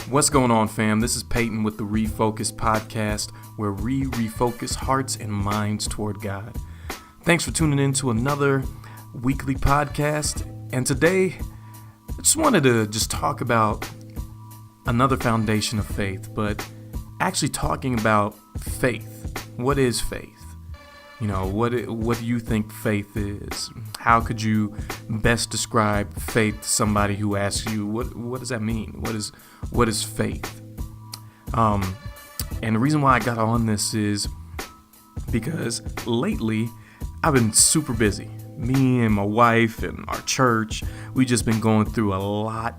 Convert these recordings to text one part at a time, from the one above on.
What's going on, fam? This is Payton with the Refocus Podcast, where we refocus hearts and minds toward God. Thanks for tuning in to another weekly podcast. And today, I just wanted to talk about another foundation of faith, but actually talking about faith. What is faith? You know, what do you think faith is? How could you best describe faith to somebody who asks you, what does that mean? What is faith? And the reason why I got on this is because lately I've been super busy. Me and my wife and our church, we've just been going through a lot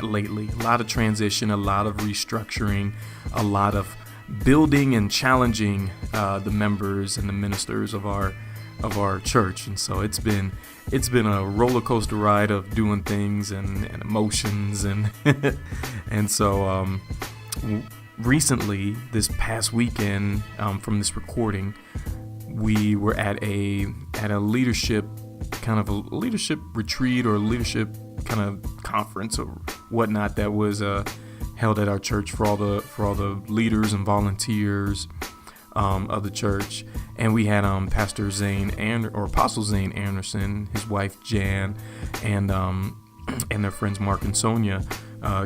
lately. A lot of transition, a lot of restructuring, a lot of building and challenging the members and the ministers of our church. And so it's been a roller coaster ride of doing things and emotions and and so recently, this past weekend, from this recording, we were at a leadership retreat or leadership kind of conference or whatnot that was held at our church for all the leaders and volunteers of the church. And we had Pastor Zane or Apostle Zane Anderson, his wife Jan, and their friends Mark and Sonia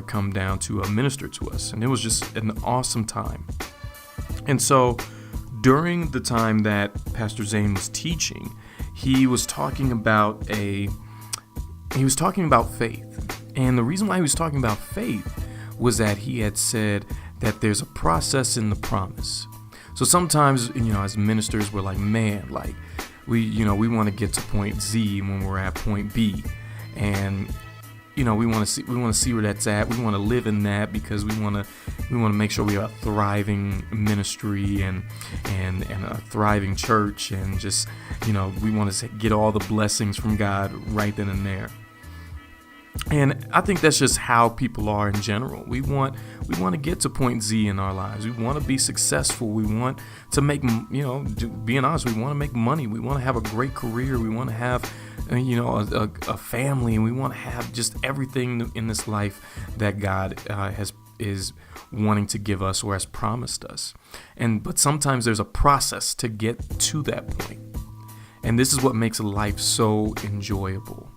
come down to minister to us. And it was just an awesome time. And so during the time that Pastor Zane was teaching, he was talking about faith. And the reason why he was talking about faith was that he had said that there's a process in the promise. So sometimes, as ministers, we're like, man, like we want to get to point Z when we're at point B, and we want to see where that's at. We want to live in that because we want to make sure we have a thriving ministry and a thriving church, and just we want to get all the blessings from God right then and there. And I think that's just how people are in general. We want to get to point Z in our lives. We want to be successful. We want to make, being honest, we want to make money. We want to have a great career. We want to have, a family. And we want to have just everything in this life that God is wanting to give us or has promised us. But sometimes there's a process to get to that point. And this is what makes life so enjoyable.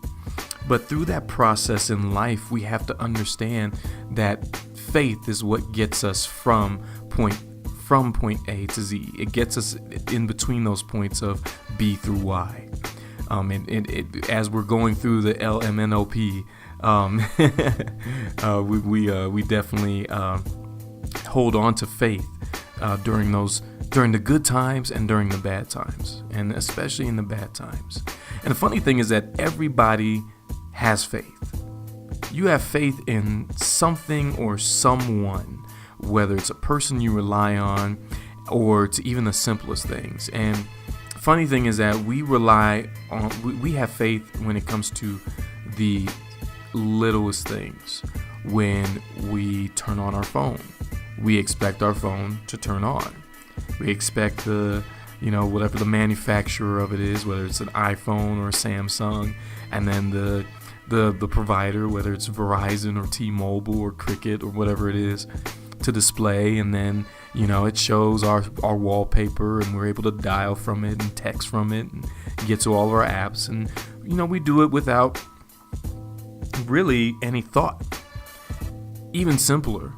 But through that process in life, we have to understand that faith is what gets us from point A to Z. It gets us in between those points of B through Y. As we're going through the LMNOP, we definitely hold on to faith during the good times and during the bad times, and especially in the bad times. And the funny thing is that everybody has faith. You have faith in something or someone, whether it's a person you rely on or to even the simplest things. And the funny thing is that we have faith when it comes to the littlest things. When we turn on our phone, we expect our phone to turn on. We expect whatever the manufacturer of it is, whether it's an iPhone or a Samsung, and then the provider, whether it's Verizon or T-Mobile or Cricket or whatever it is, to display, and then it shows our wallpaper, and we're able to dial from it and text from it and get to all of our apps, and we do it without really any thought. Even simpler,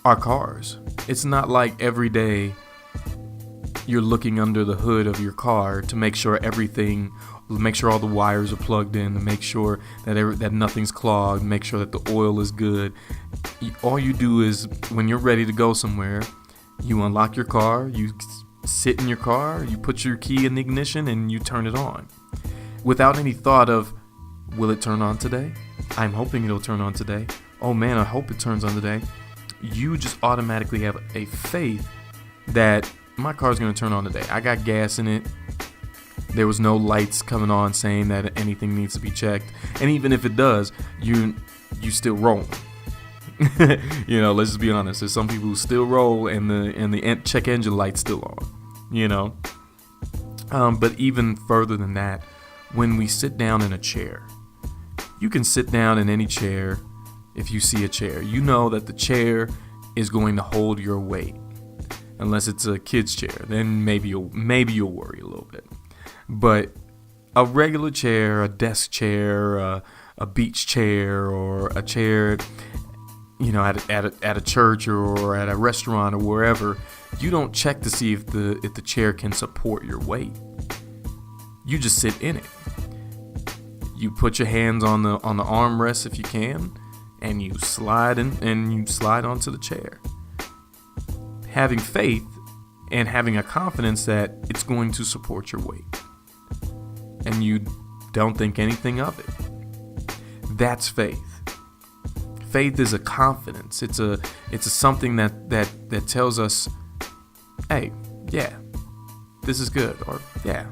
our cars. It's not like every day you're looking under the hood of your car to make sure all the wires are plugged in, to make sure that nothing's clogged, make sure that the oil is good. All you do is, when you're ready to go somewhere, you unlock your car, you sit in your car, you put your key in the ignition, and you turn it on. Without any thought of, will it turn on today? I'm hoping it'll turn on today. Oh man, I hope it turns on today. You just automatically have a faith that my car's going to turn on today. I got gas in it. There was no lights coming on saying that anything needs to be checked. And even if it does, you still roll. Let's just be honest. There's some people who still roll and the check engine light's still on, But even further than that, when we sit down in a chair, you can sit down in any chair if you see a chair. You know that the chair is going to hold your weight. Unless it's a kid's chair, then maybe you'll worry a little bit. But a regular chair, a desk chair, a beach chair, or a chair, at a church or at a restaurant or wherever, you don't check to see if the chair can support your weight. You just sit in it. You put your hands on the armrest if you can, and you slide onto the chair. Having faith and having a confidence that it's going to support your weight, and you don't think anything of it. That's faith. Faith is a confidence. It's a something that tells us, hey, yeah, this is good, or yeah,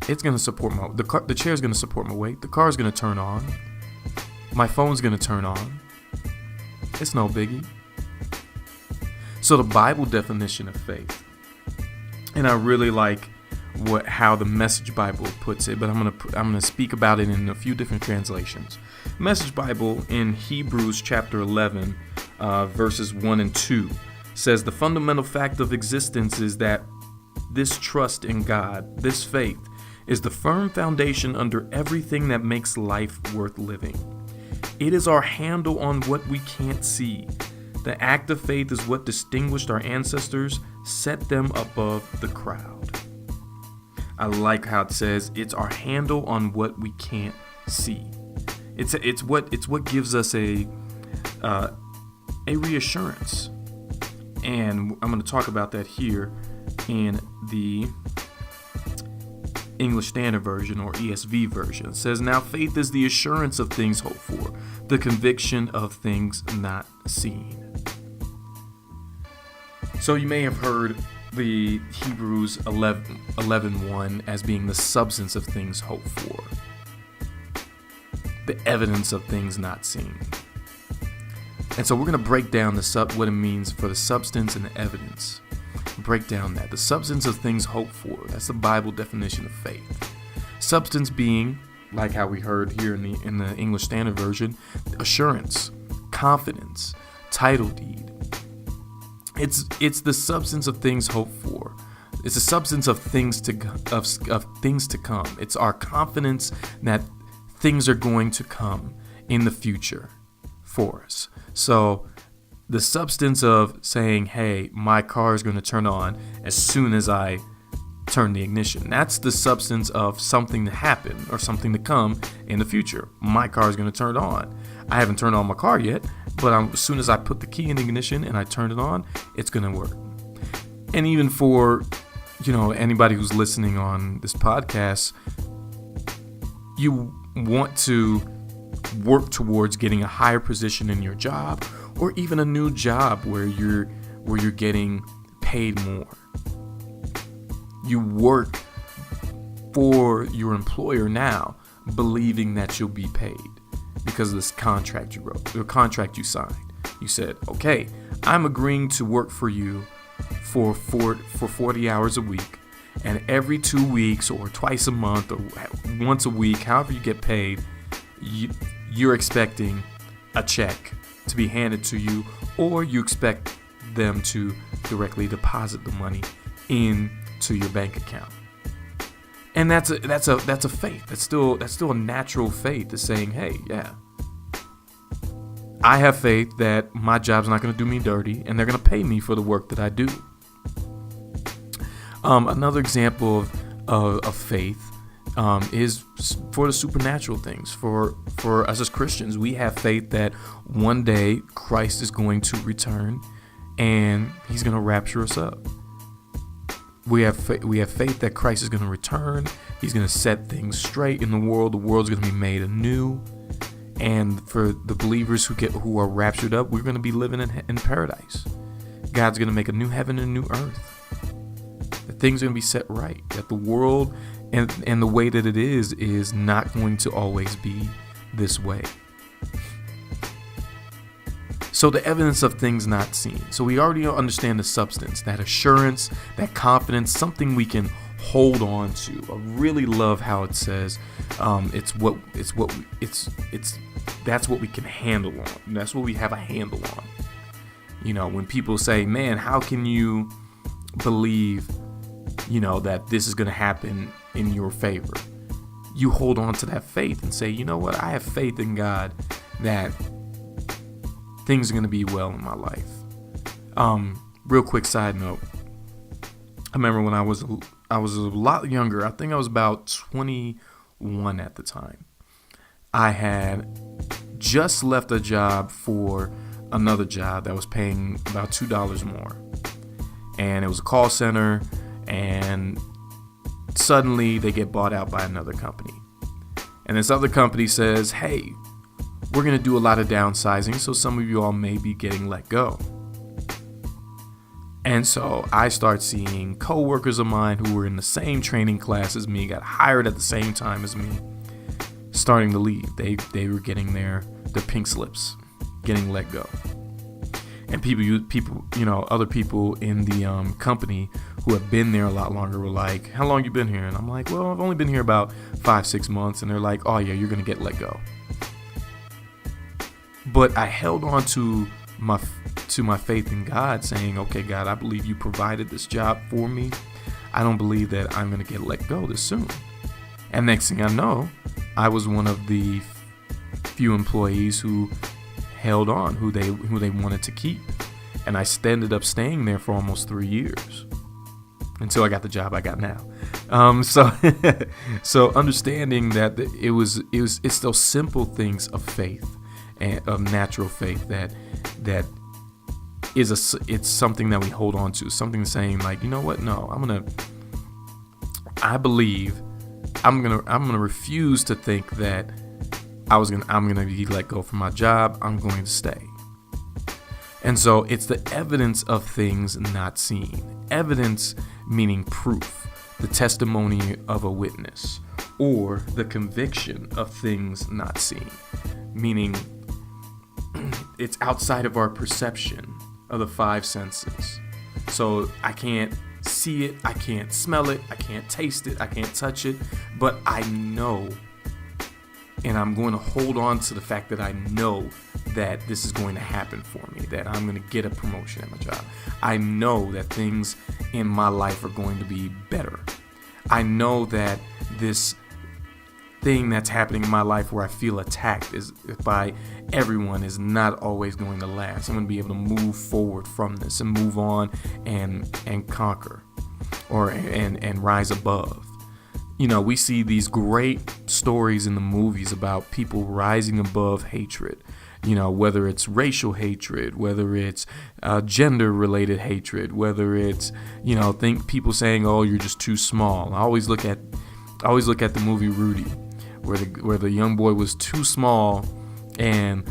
it's gonna support the chair's gonna support my weight. The car's gonna turn on. My phone's gonna turn on. It's no biggie. So the Bible definition of faith, and I really like how the Message Bible puts it, but I'm gonna speak about it in a few different translations. Message Bible in Hebrews chapter 11, verses 1 and 2 says the fundamental fact of existence is that this trust in God, this faith, is the firm foundation under everything that makes life worth living. It is our handle on what we can't see. The act of faith is what distinguished our ancestors, set them above the crowd. I like how it says it's our handle on what we can't see. It's what gives us a reassurance, and I'm going to talk about that here in the English Standard Version, or ESV version. It says, now faith is the assurance of things hoped for, the conviction of things not seen. So you may have heard the Hebrews 11:1 as being the substance of things hoped for, the evidence of things not seen. And so we're going to break down what it means for the substance and the evidence. Break down that. The substance of things hoped for. That's the Bible definition of faith. Substance being, like how we heard here in the English Standard Version, assurance, confidence, title deed. It's the substance of things hoped for. It's the substance of things to come. It's our confidence that things are going to come in the future for us. So the substance of saying, hey, my car is going to turn on as soon as I turn the ignition. That's the substance of something to happen or something to come in the future. My car is going to turn on. I haven't turned on my car yet, but as soon as I put the key in the ignition and I turn it on, it's going to work. And even for, anybody who's listening on this podcast, you want to work towards getting a higher position in your job, or even a new job where you're getting paid more. You work for your employer now, believing that you'll be paid because of this contract you wrote, the contract you signed. You said, okay, I'm agreeing to work for you for 40 hours a week, and every 2 weeks or twice a month or once a week, however you get paid, you're expecting a check to be handed to you, or you expect them to directly deposit the money into your bank account. And that's a faith. That's still a natural faith. Is saying, hey, yeah, I have faith that my job's not going to do me dirty, and they're going to pay me for the work that I do. Another example of faith is for the supernatural things. For us as Christians, we have faith that one day Christ is going to return and he's going to rapture us up. We have faith that Christ is going to return. He's going to set things straight in the world. The world's going to be made anew. And for the believers who are raptured up, we're going to be living in paradise. God's going to make a new heaven and a new earth. That things are going to be set right. That the world and the way that it is not going to always be this way. So the evidence of things not seen. So we already understand the substance, that assurance, that confidence, something we can hold on to. I really love how it says that's what we can handle on. That's what we have a handle on. You know, when people say, man, how can you believe, you know, that this is going to happen in your favor? You hold on to that faith and say, you know what? I have faith in God that things are going to be well in my life. Real quick side note. I remember when I was a lot younger. I think I was about 21 at the time. I had just left a job for another job that was paying about $2 more. And it was a call center, and suddenly they get bought out by another company. And this other company says, hey, we're going to do a lot of downsizing, so some of you all may be getting let go. And so I start seeing coworkers of mine who were in the same training class as me, got hired at the same time as me, starting to leave. They were getting their pink slips, getting let go. And people, you know, other people in the company who have been there a lot longer were like, how long you been here? And I'm like, well, I've only been here about 5-6 months. And they're like, oh yeah, you're going to get let go. But I held on to my faith in God, saying, okay, God, I believe you provided this job for me. I don't believe that I'm going to get let go this soon. And next thing I know, I was one of the few employees who held on, who they wanted to keep. And I ended up staying there for almost 3 years until I got the job I got now. So understanding that it's those simple things of faith and of natural faith that it's something that we hold on to, something saying like, you know what? No, I'm gonna refuse to think that I'm gonna be let go from my job. I'm going to stay. And so it's the evidence of things not seen. Evidence meaning proof, the testimony of a witness, or the conviction of things not seen, meaning it's outside of our perception of the 5 senses. So I can't see it, I can't smell it, I can't taste it, I can't touch it, but I know, and I'm going to hold on to the fact that I know that this is going to happen for me, that I'm going to get a promotion at my job. I know that things in my life are going to be better. I know that this thing that's happening in my life where I feel attacked by everyone is not always going to last. I'm going to be able to move forward from this and move on and conquer and rise above. You know, we see these great stories in the movies about people rising above hatred. You know, whether it's racial hatred, whether it's gender-related hatred, whether it's, you know, people saying, "Oh, you're just too small." I always look at the movie Rudy, where the young boy was too small and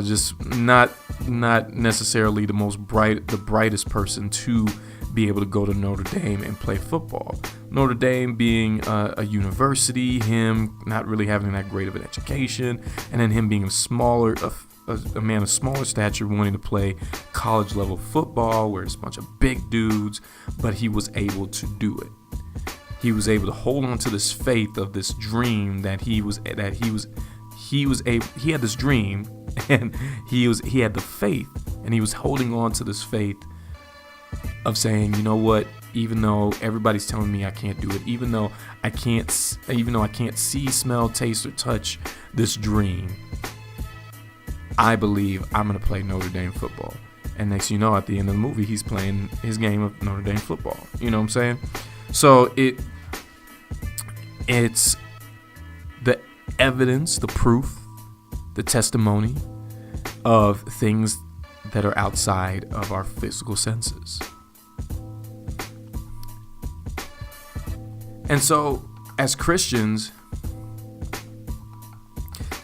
just not necessarily the brightest person to be able to go to Notre Dame and play football. Notre Dame being a university, him not really having that great of an education, and then him being a man of smaller stature wanting to play college level football where it's a bunch of big dudes, but he was able to do it. He was able to hold on to this faith of this dream he had this dream, and he had the faith, and he was holding on to this faith of saying, you know what, even though everybody's telling me I can't do it, even though I can't see, smell, taste, or touch this dream, I believe I'm going to play Notre Dame football. And next you know, at the end of the movie, he's playing his game of Notre Dame football. You know what I'm saying? So it's the evidence, the proof, the testimony of things that are outside of our physical senses. And so, as Christians,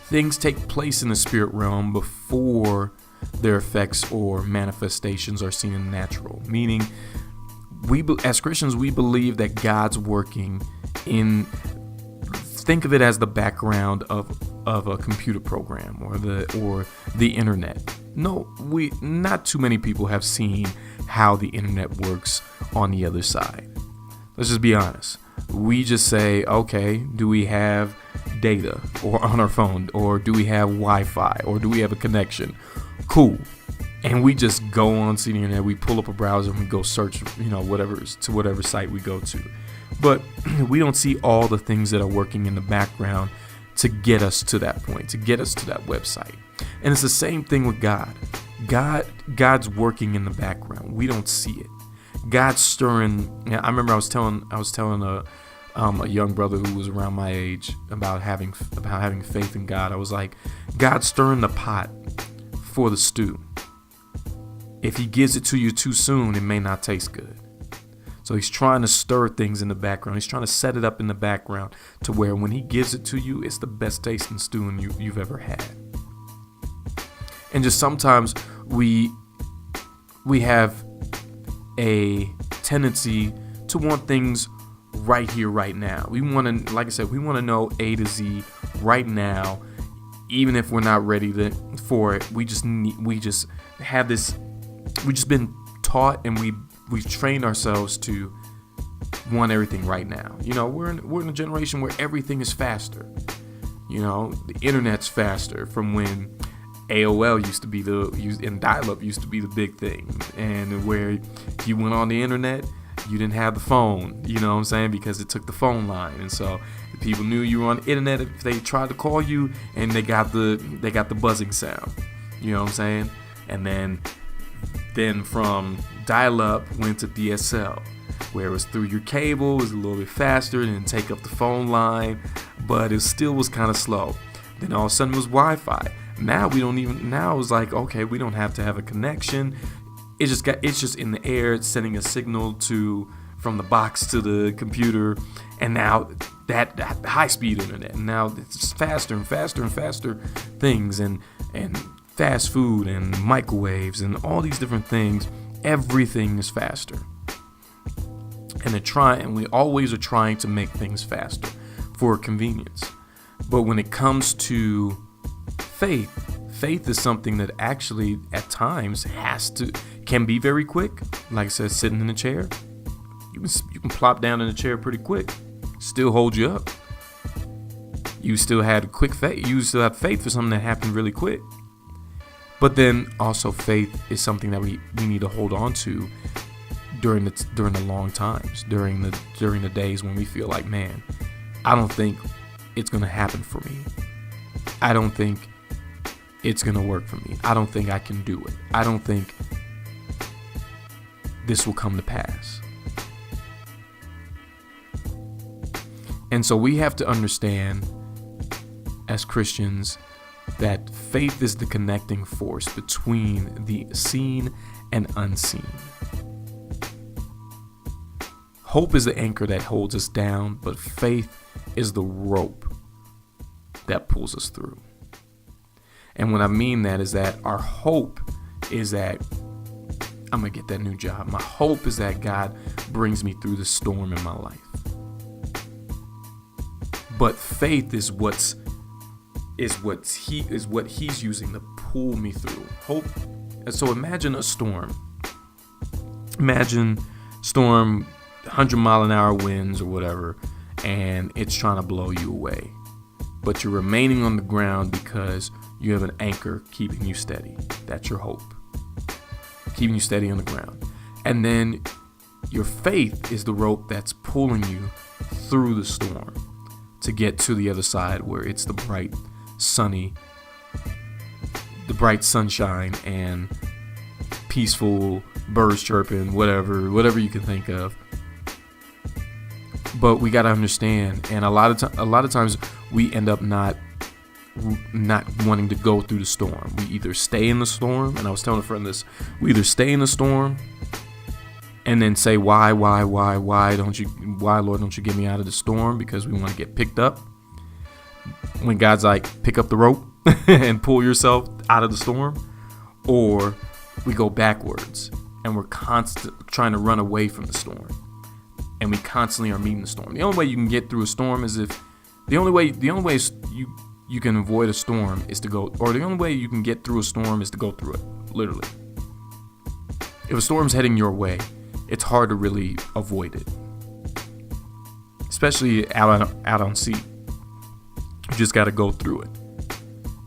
things take place in the spirit realm before their effects or manifestations are seen in the natural. Meaning, as Christians, we believe that God's working in. Think of it as the background of a computer program or the internet. Not too many people have seen how the internet works on the other side. Let's just be honest. we just say, okay, do we have data or on our phone, or do we have Wi-Fi, or do we have a connection? Cool. And we just go on to the internet, we pull up a browser and we go search, whatever site we go to. But we don't see all the things that are working in the background to get us to that point, to get us to that website. And it's the same thing with God. God's working in the background. We don't see it. God's stirring. I remember I was telling a young brother who was around my age about having faith in God. I was like, God's stirring the pot for the stew. If he gives it to you too soon, it may not taste good. So he's trying to stir things in the background. He's trying to set it up in the background to where when he gives it to you, it's the best tasting stew you've ever had. And just sometimes we have a tendency to want things right here, right now. We want to, like I said, we want to know A to Z right now, even if we're not ready for it. We've just been taught, and we've trained ourselves to want everything right now. We're in a generation where everything is faster. The internet's faster from when AOL used to be and dial-up used to be the big thing, and where if you went on the internet, you didn't have the phone, you know what I'm saying, because it took the phone line. And so people knew you were on the internet if they tried to call you, and they got the buzzing sound, you know what I'm saying. And then from dial-up went to DSL, where it was through your cable, it was a little bit faster, and take up the phone line, but it still was kind of slow. Then all of a sudden it was Wi-Fi. Now it's like, okay, we don't have to have a connection. It's just in the air. It's sending a signal from the box to the computer, and now that high-speed internet. And now it's faster and faster and faster things, and fast food and microwaves and all these different things. Everything is faster, and we always are trying to make things faster for convenience. But when it comes to faith is something that actually at times can be very quick. Like I said, sitting in a chair, you can plop down in a chair pretty quick, still hold you up. You still had quick faith. You still have faith for something that happened really quick. But then also faith is something that we need to hold on to during the long times, during the days when we feel like, man, I don't think it's gonna happen for me. I don't think it's gonna work for me. I don't think I can do it. I don't think this will come to pass. And so we have to understand as Christians that faith is the connecting force between the seen and unseen. Hope is the anchor that holds us down, but faith is the rope that pulls us through. And what I mean that is that our hope is that I'm going to get that new job. My hope is that God brings me through the storm in my life. But faith is what he's using to pull me through. Hope. So imagine a storm. Imagine storm, 100-mile-an-hour winds or whatever, and it's trying to blow you away. But you're remaining on the ground because you have an anchor keeping you steady. That's your hope. Keeping you steady on the ground. And then your faith is the rope that's pulling you through the storm to get to the other side where it's the bright sunshine and peaceful birds chirping, whatever you can think of. But we got to understand, and a lot of times we end up not wanting to go through the storm. We either stay in the storm, and I was telling a friend this, we either stay in the storm and then say, why, Lord, don't you get me out of the storm, because we want to get picked up. When God's like, pick up the rope and pull yourself out of the storm. Or we go backwards and we're constantly trying to run away from the storm, and we constantly are meeting the storm. The only way you can get through a storm is the only way you can avoid a storm is to go, or the only way you can get through a storm is to go through it, literally. If a storm's heading your way, it's hard to really avoid it. especially out on sea. You just got to go through it,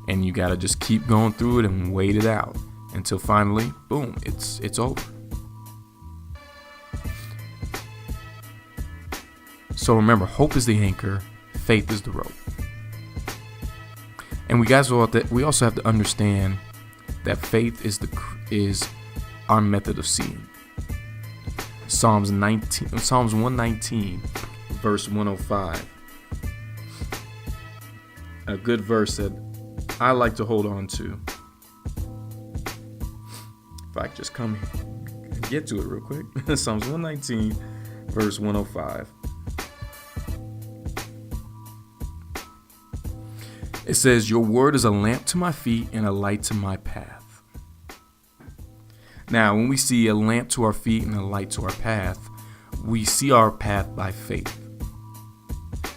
and you got to just keep going through it and wait it out until finally, boom, it's over. So remember, hope is the anchor, faith is the rope. And we also have to understand that faith is our method of seeing. Psalms 119, verse 105. A good verse that I like to hold on to. If I could just come and get to it real quick. Psalms 119, verse 105. It says, "Your word is a lamp to my feet and a light to my path." Now, when we see a lamp to our feet and a light to our path, we see our path by faith.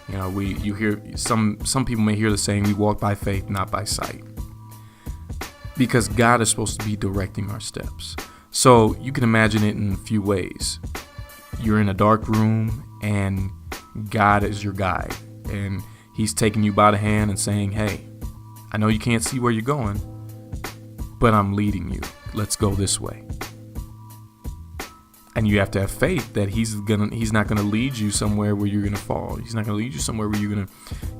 You know, you hear some people may hear the saying, "We walk by faith, not by sight," because God is supposed to be directing our steps. So you can imagine it in a few ways. You're in a dark room and God is your guide, and He's taking you by the hand and saying, "Hey, I know you can't see where you're going, but I'm leading you. Let's go this way." And you have to have faith that He's not gonna lead you somewhere where you're gonna fall. He's not gonna lead you somewhere where you're gonna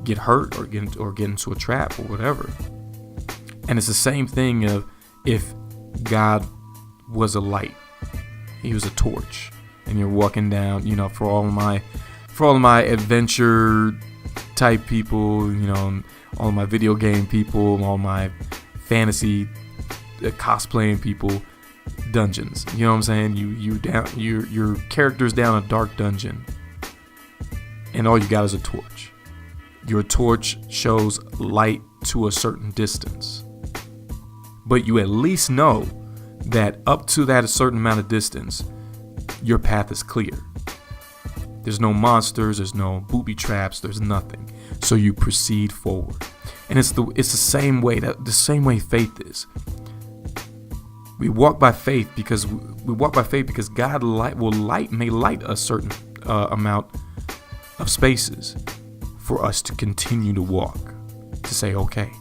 get hurt or get into a trap or whatever. And it's the same thing of if God was a light, He was a torch, and you're walking down. You know, for all of my adventure type people, you know, all my video game people, all my fantasy cosplaying people, dungeons. You know what I'm saying? Your character's down a dark dungeon, and all you got is a torch. Your torch shows light to a certain distance, but you at least know that up to that a certain amount of distance, your path is clear. There's no monsters, there's no booby traps, there's nothing. So you proceed forward. And it's the same way faith is. We walk by faith because God may light a certain amount of spaces for us to continue to walk. To say, okay,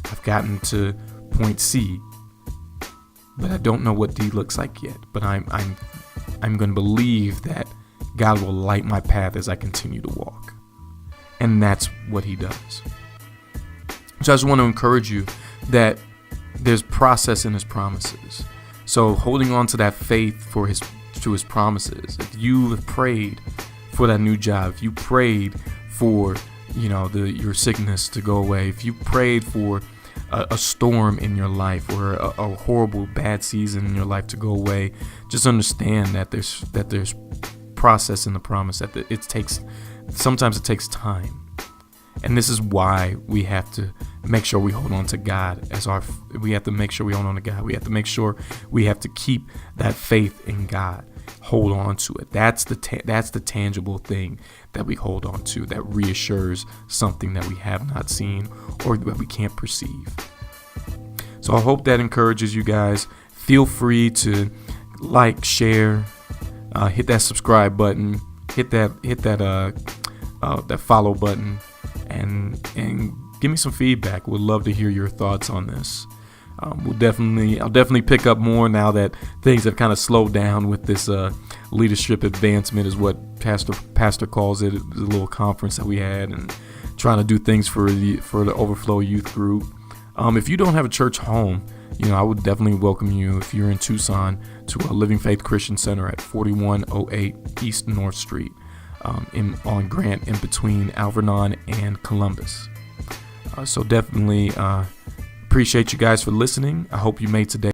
I've gotten to point C, but I don't know what D looks like yet. But I'm going to believe that God will light my path as I continue to walk. And that's what He does. So I just want to encourage you that there's process in His promises. So holding on to that faith to His promises. If you have prayed for that new job, if you prayed for, you know, your sickness to go away, if you prayed for a storm in your life or a horrible bad season in your life to go away, just understand that there's process in the promise, that sometimes it takes time. And this is why we have to make sure we hold on to God we have to make sure we hold on to God. We have to make sure we have to keep that faith in God. Hold on to it. That's the tangible thing that we hold on to, that reassures something that we have not seen or that we can't perceive. So I hope that encourages you guys. Feel free to like, share, hit that subscribe button, hit that follow button, and give me some feedback. We'd love to hear your thoughts on this. I'll definitely pick up more now that things have kind of slowed down with this leadership advancement, is what Pastor calls it. It was a little conference that we had, and trying to do things for the Overflow Youth Group. If you don't have a church home, you know, I would definitely welcome you, if you're in Tucson, to a Living Faith Christian Center at 4108 East North Street, on Grant, in between Alvernon and Columbus. So definitely appreciate you guys for listening. I hope you made today